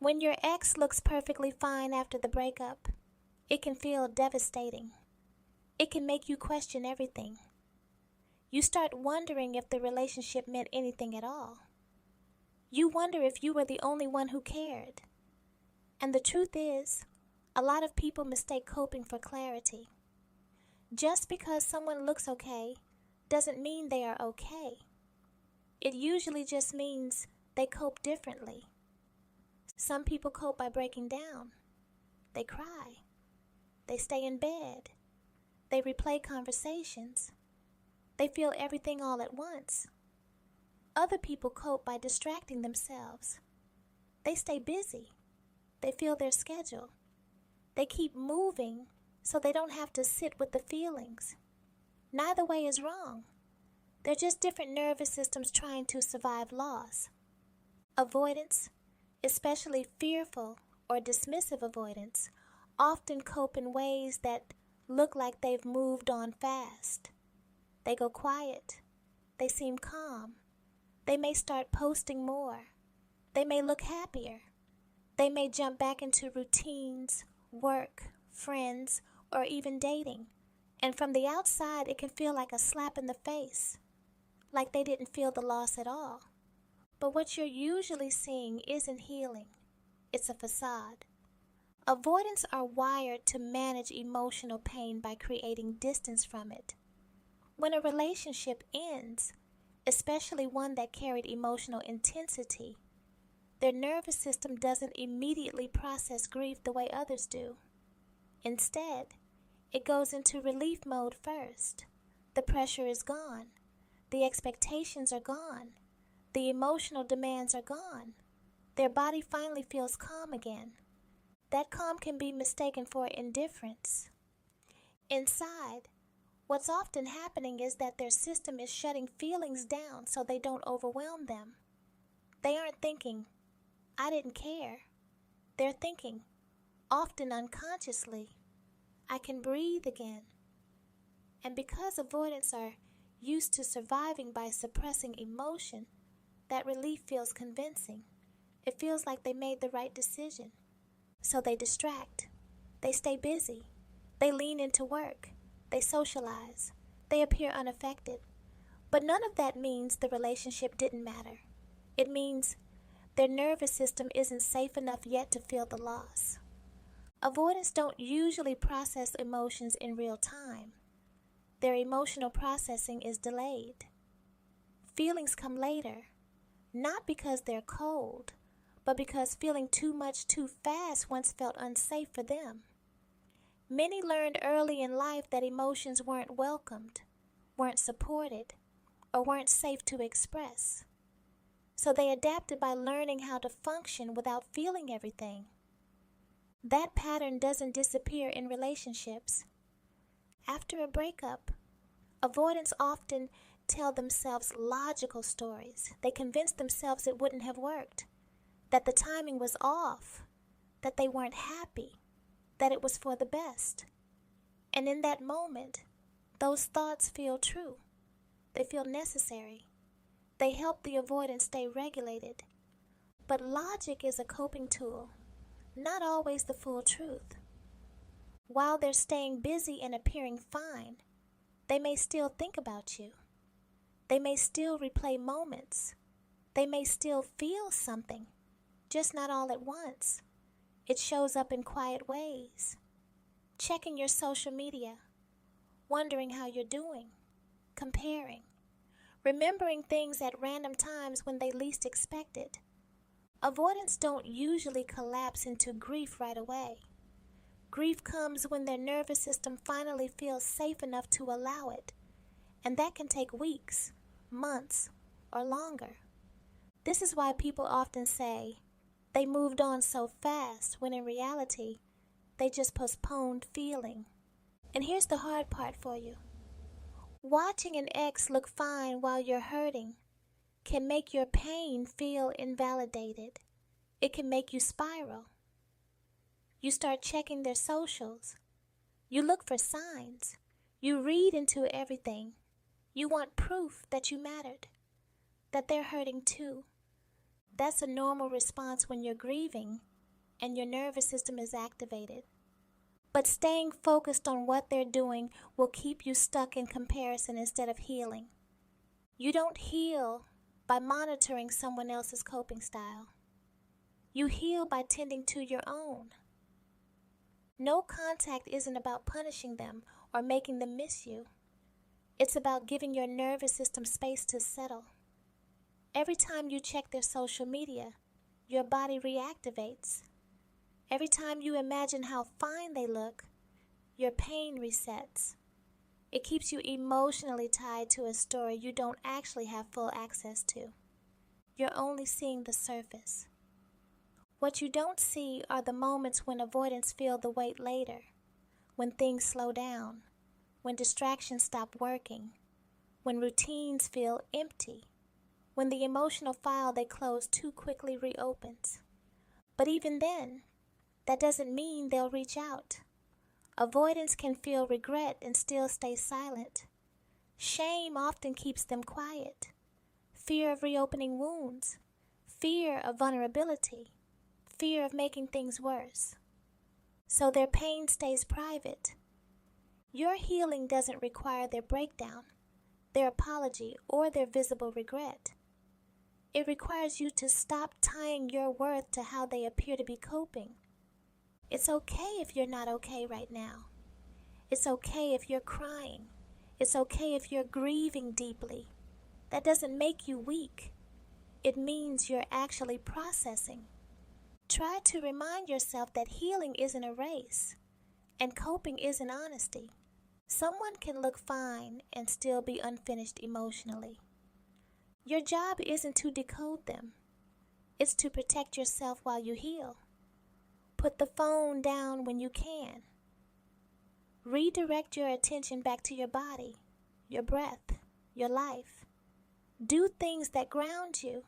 When your ex looks perfectly fine after the breakup, it can feel devastating. It can make you question everything. You start wondering if the relationship meant anything at all. You wonder if you were the only one who cared. And the truth is, a lot of people mistake coping for clarity. Just because someone looks okay doesn't mean they are okay. It usually just means they cope differently. Some people cope by breaking down. They cry. They stay in bed. They replay conversations. They feel everything all at once. Other people cope by distracting themselves. They stay busy. They fill their schedule. They keep moving so they don't have to sit with the feelings. Neither way is wrong. They're just different nervous systems trying to survive loss. Avoidants, especially fearful or dismissive avoidants, often cope in ways that look like they've moved on fast. They go quiet. They seem calm. They may start posting more. They may look happier. They may jump back into routines, work, friends, or even dating. And from the outside, it can feel like a slap in the face, like they didn't feel the loss at all. But what you're usually seeing isn't healing. It's a facade. Avoidants are wired to manage emotional pain by creating distance from it. When a relationship ends, especially one that carried emotional intensity, their nervous system doesn't immediately process grief the way others do. Instead, it goes into relief mode first. The pressure is gone. The expectations are gone. The emotional demands are gone. Their body finally feels calm again. That calm can be mistaken for indifference. Inside, what's often happening is that their system is shutting feelings down so they don't overwhelm them. They aren't thinking, I didn't care. They're thinking, often unconsciously, I can breathe again. And because avoidants are used to surviving by suppressing emotion, that relief feels convincing. It feels like they made the right decision. So they distract. They stay busy. They lean into work. They socialize. They appear unaffected. But none of that means the relationship didn't matter. It means their nervous system isn't safe enough yet to feel the loss. Avoidants don't usually process emotions in real time. Their emotional processing is delayed. Feelings come later, not because they're cold, but because feeling too much too fast once felt unsafe for them. Many learned early in life that emotions weren't welcomed, weren't supported, or weren't safe to express. So they adapted by learning how to function without feeling everything. That pattern doesn't disappear in relationships. After a breakup, avoidants often tell themselves logical stories. They convince themselves it wouldn't have worked, that the timing was off, that they weren't happy, that it was for the best. And in that moment, those thoughts feel true. They feel necessary. They help the avoidant stay regulated. But logic is a coping tool, not always the full truth. While they're staying busy and appearing fine, they may still think about you. They may still replay moments. They may still feel something, just not all at once. It shows up in quiet ways. Checking your social media, wondering how you're doing, comparing, remembering things at random times when they least expect it. Avoidants don't usually collapse into grief right away. Grief comes when their nervous system finally feels safe enough to allow it, and that can take weeks, months, or longer. This is why people often say they moved on so fast when in reality, they just postponed feeling. And here's the hard part for you. Watching an ex look fine while you're hurting can make your pain feel invalidated. It can make you spiral. You start checking their socials. You look for signs. You read into everything. You want proof that you mattered, that they're hurting too. That's a normal response when you're grieving, and your nervous system is activated. But staying focused on what they're doing will keep you stuck in comparison instead of healing. You don't heal by monitoring someone else's coping style. You heal by tending to your own. No contact isn't about punishing them or making them miss you. It's about giving your nervous system space to settle. Every time you check their social media, your body reactivates. Every time you imagine how fine they look, your pain resets. It keeps you emotionally tied to a story you don't actually have full access to. You're only seeing the surface. What you don't see are the moments when avoidants feel the weight later, when things slow down, when distractions stop working, when routines feel empty, when the emotional file they close too quickly reopens. But even then, that doesn't mean they'll reach out. Avoidants can feel regret and still stay silent. Shame often keeps them quiet. Fear of reopening wounds, fear of vulnerability, fear of making things worse. So their pain stays private. Your healing doesn't require their breakdown, their apology, or their visible regret. It requires you to stop tying your worth to how they appear to be coping. It's okay if you're not okay right now. It's okay if you're crying. It's okay if you're grieving deeply. That doesn't make you weak. It means you're actually processing. Try to remind yourself that healing isn't a race, and coping isn't honesty. Someone can look fine and still be unfinished emotionally. Your job isn't to decode them. It's to protect yourself while you heal. Put the phone down when you can. Redirect your attention back to your body, your breath, your life. Do things that ground you,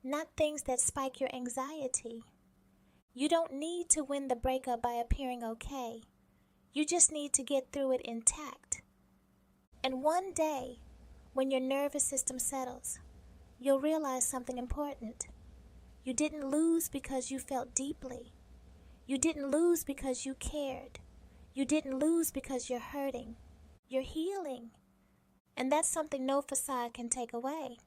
not things that spike your anxiety. You don't need to win the breakup by appearing okay. You just need to get through it intact. And one day, when your nervous system settles, you'll realize something important. You didn't lose because you felt deeply. You didn't lose because you cared. You didn't lose because you're hurting. You're healing. And that's something no facade can take away.